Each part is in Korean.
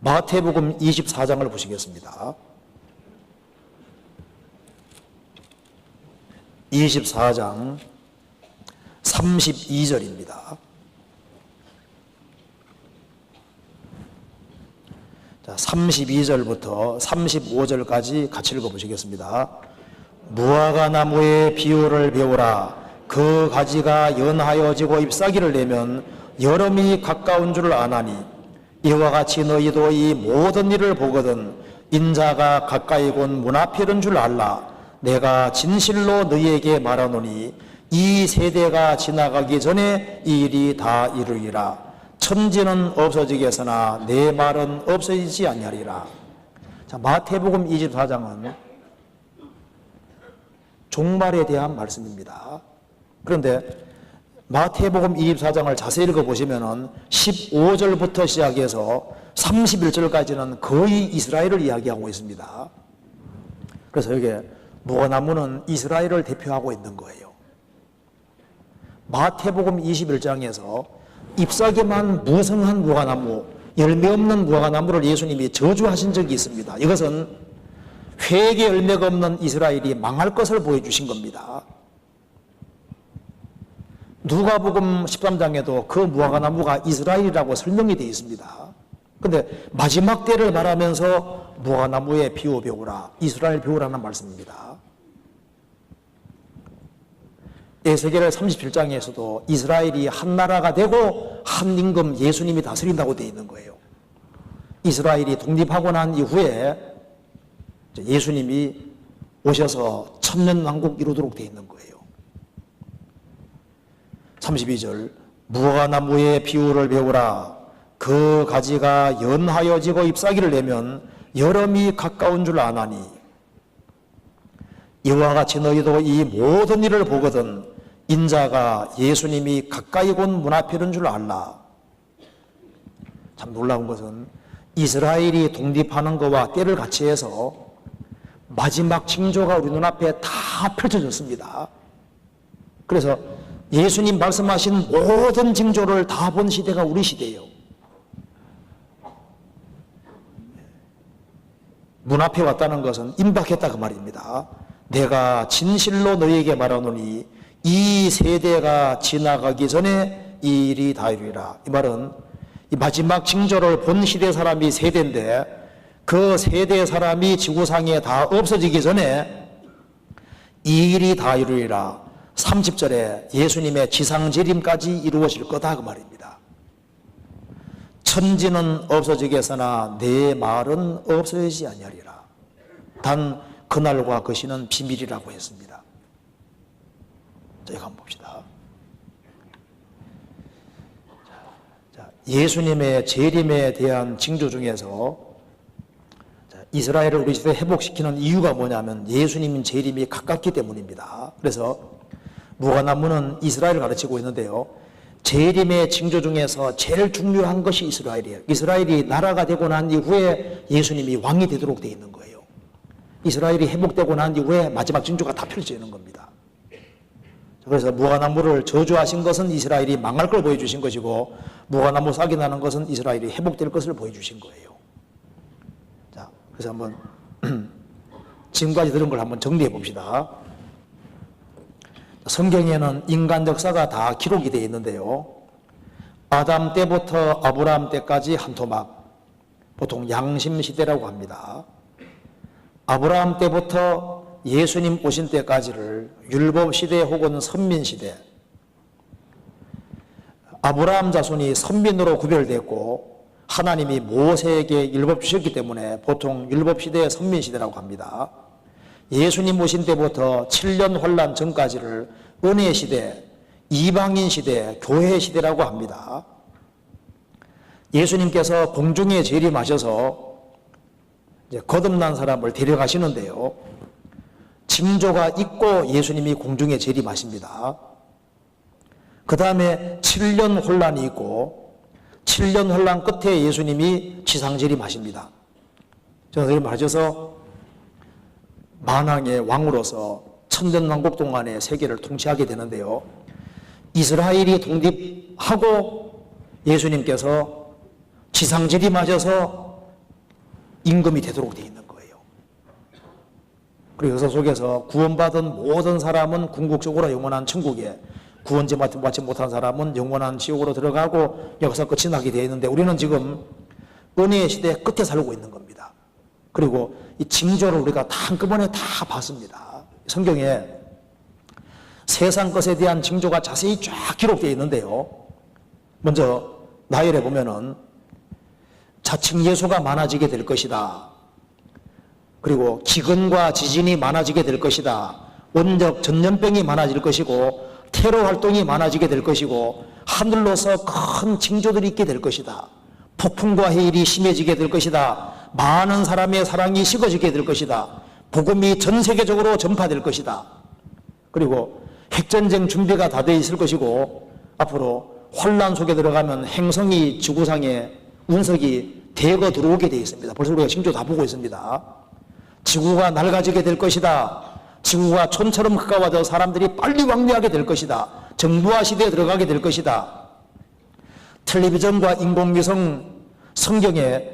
마태복음 24장을 보시겠습니다. 24장 32절입니다. 자, 32절부터 35절까지 같이 읽어보시겠습니다. 무화과 나무의 비유를 배우라. 그 가지가 연하여 지고 잎사귀를 내면 여름이 가까운 줄 아나니 이와 같이 너희도 이 모든 일을 보거든 인자가 가까이 곧 문 앞에 이른 줄 알라. 내가 진실로 너희에게 말하노니 이 세대가 지나가기 전에 이 일이 다 이루리라. 천지는 없어지겠으나 내 말은 없어지지 아니하리라. 자, 마태복음 24장은 종말에 대한 말씀입니다. 그런데 마태복음 24장을 자세히 읽어보시면 15절부터 시작해서 31절까지는 거의 이스라엘을 이야기하고 있습니다. 그래서 여기 무화과나무는 이스라엘을 대표하고 있는 거예요. 마태복음 21장에서 잎사귀만 무성한 무화과나무, 열매 없는 무화과나무를 예수님이 저주하신 적이 있습니다. 이것은 회개 열매가 없는 이스라엘이 망할 것을 보여주신 겁니다. 누가복음 13장에도 그 무화과나무가 이스라엘이라고 설명이 되어 있습니다. 그런데 마지막 때를 말하면서 무화과나무의 비유 배우라, 이스라엘 배우라는 말씀입니다. 에스겔 37장에서도 이스라엘이 한 나라가 되고 한 임금 예수님이 다스린다고 되어 있는 거예요. 이스라엘이 독립하고 난 이후에 예수님이 오셔서 천년왕국 이루도록 되어 있는 거예요. 32절 무화과나무의 비유를 배우라. 그 가지가 연하여 지고 잎사귀를 내면 여름이 가까운 줄 아나니 이와 같이 너희도 이 모든 일을 보거든 인자가 예수님이 가까이 곧 문 앞에 이른 줄 알라. 참 놀라운 것은 이스라엘이 독립하는 것과 때를 같이 해서 마지막 징조가 우리 눈앞에 다 펼쳐졌습니다. 그래서 예수님 말씀하신 모든 징조를 다 본 시대가 우리 시대예요. 문 앞에 왔다는 것은 임박했다 그 말입니다. 내가 진실로 너희에게 말하노니 이 세대가 지나가기 전에 이 일이 다 이루리라. 이 말은 이 마지막 징조를 본 시대 사람이 세대인데 그 세대 사람이 지구상에 다 없어지기 전에 이 일이 다 이루리라. 30절에 예수님의 지상재림까지 이루어질 거다 그 말입니다. 천지는 없어지겠으나 내 말은 없어지지 아니하리라. 단 그날과 그 시는 비밀이라고 했습니다. 자, 이거 한번 봅시다. 자, 예수님의 재림에 대한 징조 중에서 이스라엘을 우리 시대에 회복시키는 이유가 뭐냐면 예수님 재림이 가깝기 때문입니다. 그래서 무화과나무는 이스라엘을 가르치고 있는데요. 재림의 징조 중에서 제일 중요한 것이 이스라엘이에요. 이스라엘이 나라가 되고 난 이후에 예수님이 왕이 되도록 되어 있는 거예요. 이스라엘이 회복되고 난 이후에 마지막 징조가 다 펼쳐지는 겁니다. 그래서 무화과나무를 저주하신 것은 이스라엘이 망할 걸 보여주신 것이고 무화과나무 싹이 나는 것은 이스라엘이 회복될 것을 보여주신 거예요. 자, 그래서 한번 지금까지 들은 걸 한번 정리해 봅시다. 성경에는 인간 역사가 다 기록이 되어 있는데요. 아담 때부터 아브라함 때까지 한 토막, 보통 양심시대라고 합니다. 아브라함 때부터 예수님 오신 때까지를 율법시대 혹은 선민시대, 아브라함 자손이 선민으로 구별됐고 하나님이 모세에게 율법 주셨기 때문에 보통 율법시대, 선민시대라고 합니다. 예수님 오신 때부터 7년 환란 전까지를 은혜시대, 이방인시대, 교회시대라고 합니다. 예수님께서 공중에 재림하셔서 이제 거듭난 사람을 데려가시는데요. 징조가 있고 예수님이 공중에 재림하십니다. 그 다음에 7년 혼란이 있고 7년 혼란 끝에 예수님이 지상 재림하십니다. 저는 말하셔서 만왕의 왕으로서 천년왕국 동안의 세계를 통치하게 되는데요. 이스라엘이 독립하고 예수님께서 지상 재림하셔서 임금이 되도록 되어 있는 거예요. 그리고 역사 속에서 구원받은 모든 사람은 궁극적으로 영원한 천국에, 구원제 받지 못한 사람은 영원한 지옥으로 들어가고 역사 끝이 나게 되어 있는데, 우리는 지금 은혜의 시대 끝에 살고 있는 겁니다. 그리고 이 징조를 우리가 다 한꺼번에 다 봤습니다. 성경에 세상 것에 대한 징조가 자세히 쫙 기록되어 있는데요. 먼저 나열해 보면은 자칭 예수가 많아지게 될 것이다. 그리고 기근과 지진이 많아지게 될 것이다. 원적 전염병이 많아질 것이고 테러 활동이 많아지게 될 것이고 하늘로서 큰 징조들이 있게 될 것이다. 폭풍과 해일이 심해지게 될 것이다. 많은 사람의 사랑이 식어지게 될 것이다. 복음이 전 세계적으로 전파될 것이다. 그리고 핵전쟁 준비가 다 되어 있을 것이고 앞으로 환란 속에 들어가면 행성이 지구상에 운석이 대거 들어오게 되어 있습니다. 벌써 우리가 징조 다 보고 있습니다. 지구가 낡아지게 될 것이다. 지구가 촌처럼 가까워져 사람들이 빨리 왕래하게 될 것이다. 정부화 시대에 들어가게 될 것이다. 텔레비전과 인공위성, 성경에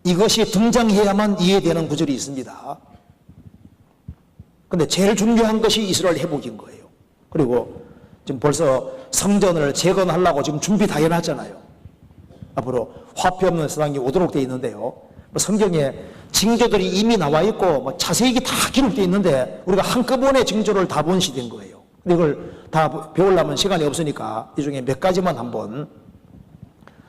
이것이 등장해야만 이해되는 구절이 있습니다. 그런데 제일 중요한 것이 이스라엘 회복인 거예요. 그리고 지금 벌써 성전을 재건하려고 지금 준비 다 해놨잖아요. 앞으로 화폐 없는 세상이 오도록 되어 있는데요. 성경에 징조들이 이미 나와 있고 자세히 다 기록되어 있는데 우리가 한꺼번에 징조를 다 본 시대인 거예요. 근데 이걸 다 배우려면 시간이 없으니까 이 중에 몇 가지만 한번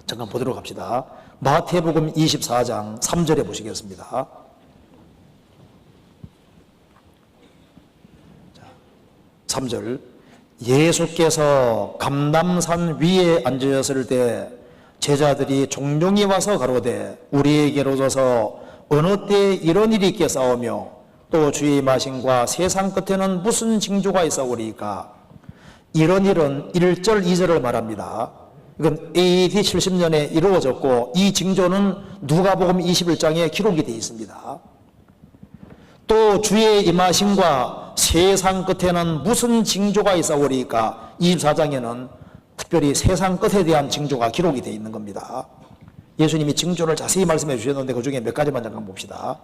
잠깐 보도록 합시다. 마태복음 24장 3절에 보시겠습니다. 3절, 예수께서 감람산 위에 앉으셨을 때 제자들이 종종이 와서 가로되 우리에게로져서 어느 때 이런 일이 있겠사오며 또 주의 마신과 세상 끝에는 무슨 징조가 있사오리까. 이런 일은 1절 2절을 말합니다. 이건 AD 70년에 이루어졌고 이 징조는 누가복음 21장에 기록이 되어 있습니다. 또 주의 임하심과 세상 끝에는 무슨 징조가 있사오리까. 24장에는 특별히 세상 끝에 대한 징조가 기록이 되어 있는 겁니다. 예수님이 징조를 자세히 말씀해 주셨는데 그 중에 몇 가지만 잠깐 봅시다.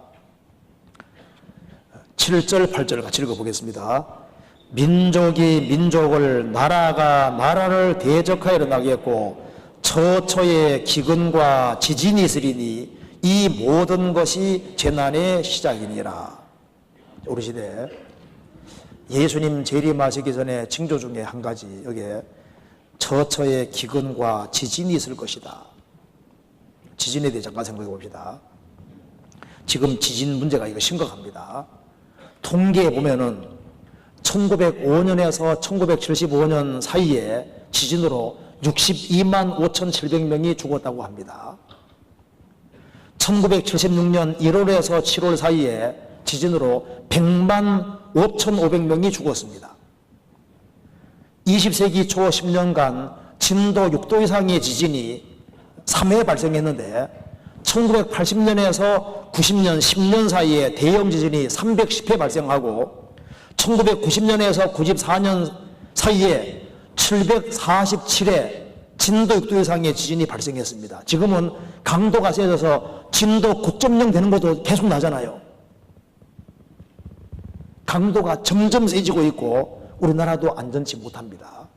7절 8절 같이 읽어보겠습니다. 민족이 민족을, 나라가 나라를 대적하여 일어나겠고 처처에 기근과 지진이 있으리니 이 모든 것이 재난의 시작이니라. 우리 시대 예수님 재림하시기 전에 징조 중에 한 가지, 여기에 처처에 기근과 지진이 있을 것이다. 지진에 대해 잠깐 생각해 봅시다. 지금 지진 문제가 이거 심각합니다. 통계에 보면은 1905년에서 1975년 사이에 지진으로 62만 5,700명이 죽었다고 합니다. 1976년 1월에서 7월 사이에 지진으로 100만 5,500명이 죽었습니다. 20세기 초 10년간 진도 6도 이상의 지진이 3회 발생했는데 1980년에서 90년 10년 사이에 대형 지진이 310회 발생하고 1990년에서 94년 사이에 747회 진도 6도 이상의 지진이 발생했습니다. 지금은 강도가 세져서 진도 9.0 되는 것도 계속 나잖아요. 강도가 점점 세지고 있고 우리나라도 안전치 못합니다.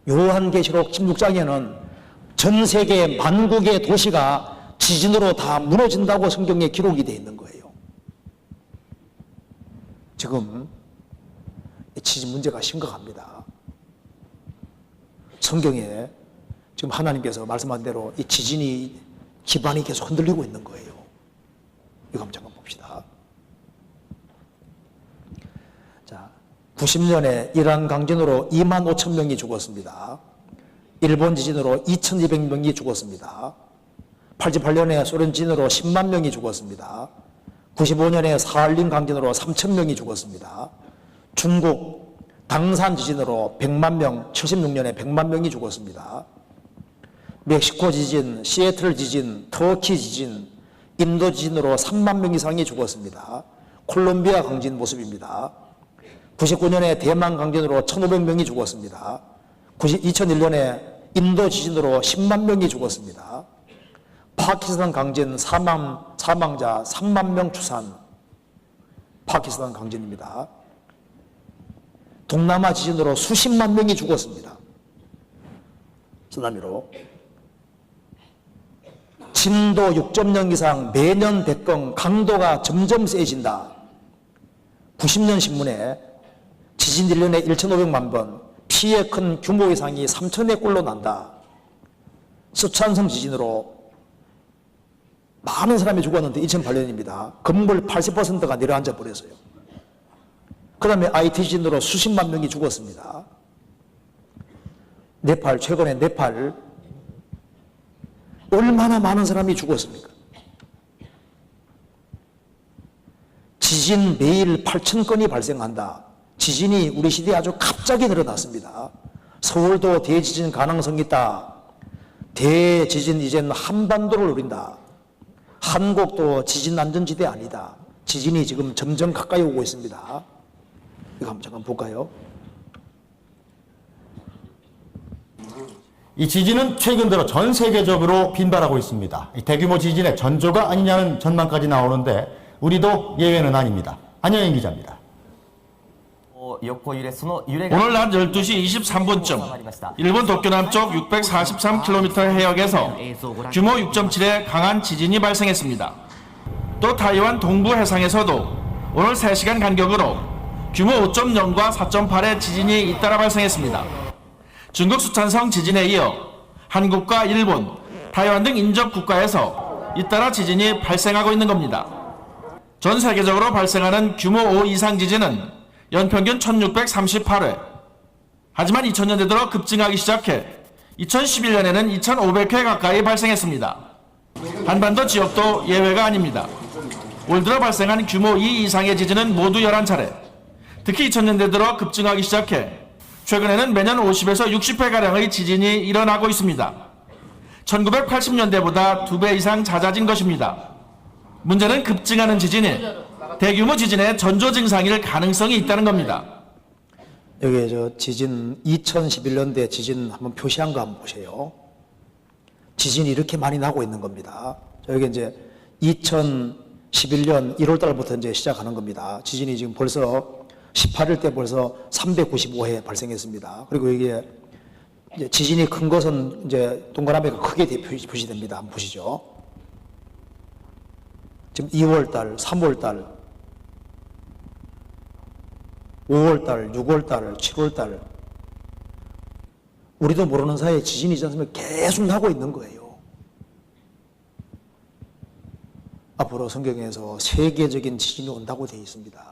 요한계시록 16장에는 전 세계 만국의 도시가 지진으로 다 무너진다고 성경에 기록이 되어 있는 거예요. 지금 지진 문제가 심각합니다. 성경에 지금 하나님께서 말씀한 대로 이 지진이 기반이 계속 흔들리고 있는 거예요. 이거 한번 잠깐 봅시다. 자, 90년에 이란 강진으로 2만 5천 명이 죽었습니다. 일본 지진으로 2,200명이 죽었습니다. 88년에 소련 지진으로 10만 명이 죽었습니다. 95년에 사할린 강진으로 3천 명이 죽었습니다. 중국 당산 지진으로 100만 명, 76년에 100만 명이 죽었습니다. 멕시코 지진, 시애틀 지진, 터키 지진, 인도 지진으로 3만 명 이상이 죽었습니다. 콜롬비아 강진 모습입니다. 99년에 대만 강진으로 1,500명이 죽었습니다. 2001년에 인도 지진으로 10만 명이 죽었습니다. 파키스탄 강진 사망자 3만 명 추산. 파키스탄 강진입니다. 동남아 지진으로 수십만 명이 죽었습니다. 쓰나미로. 진도 6.0 이상 매년 백경, 강도가 점점 세진다. 90년 신문에 지진 1년에 1,500만 번, 피해 큰 규모 이상이 3,000회 꼴로 난다. 쓰촨성 지진으로 많은 사람이 죽었는데 2008년입니다. 건물 80%가 내려앉아 버렸어요. 그 다음에 IT 지진으로 수십만 명이 죽었습니다. 네팔, 최근에 네팔 얼마나 많은 사람이 죽었습니까? 지진 매일 8,000건이 발생한다. 지진이 우리 시대에 아주 갑자기 늘어났습니다. 서울도 대지진 가능성이 있다. 대지진 이제는 한반도를 노린다. 한국도 지진 안전지대 아니다. 지진이 지금 점점 가까이 오고 있습니다. 이거 한번 잠깐 볼까요? 이 지진은 최근 들어 전 세계적으로 빈발하고 있습니다. 대규모 지진의 전조가 아니냐는 전망까지 나오는데 우리도 예외는 아닙니다. 안영인 기자입니다. 오늘 낮 12시 23분쯤 일본 도쿄 남쪽 643km 해역에서 규모 6.7의 강한 지진이 발생했습니다. 또 타이완 동부 해상에서도 오늘 3시간 간격으로 규모 5.0과 4.8의 지진이 잇따라 발생했습니다. 중국 수촨성 지진에 이어 한국과 일본, 타이완 등 인접 국가에서 잇따라 지진이 발생하고 있는 겁니다. 전 세계적으로 발생하는 규모 5 이상 지진은 연평균 1638회. 하지만 2000년대 들어 급증하기 시작해 2011년에는 2500회 가까이 발생했습니다. 한반도 지역도 예외가 아닙니다. 올 들어 발생한 규모 2 이상의 지진은 모두 11차례. 특히 2000년대 들어 급증하기 시작해 최근에는 매년 50에서 60회가량의 지진이 일어나고 있습니다. 1980년대보다 2배 이상 잦아진 것입니다. 문제는 급증하는 지진이 대규모 지진의 전조 증상일 가능성이 있다는 겁니다. 여기 저 지진 2011년대 지진 한번 표시한 거 한번 보세요. 지진이 이렇게 많이 나고 있는 겁니다. 여기 이제 2011년 1월 달부터 이제 시작하는 겁니다. 지진이 지금 벌써 18일 때 벌써 395회 발생했습니다. 그리고 이게 이제 지진이 큰 것은 이제 동그라미가 크게 표시됩니다. 한번 보시죠. 지금 2월 달, 3월 달, 5월 달, 6월 달, 7월 달. 우리도 모르는 사이에 지진이 있지 않습니까? 계속 나고 있는 거예요. 앞으로 성경에서 세계적인 지진이 온다고 되어 있습니다.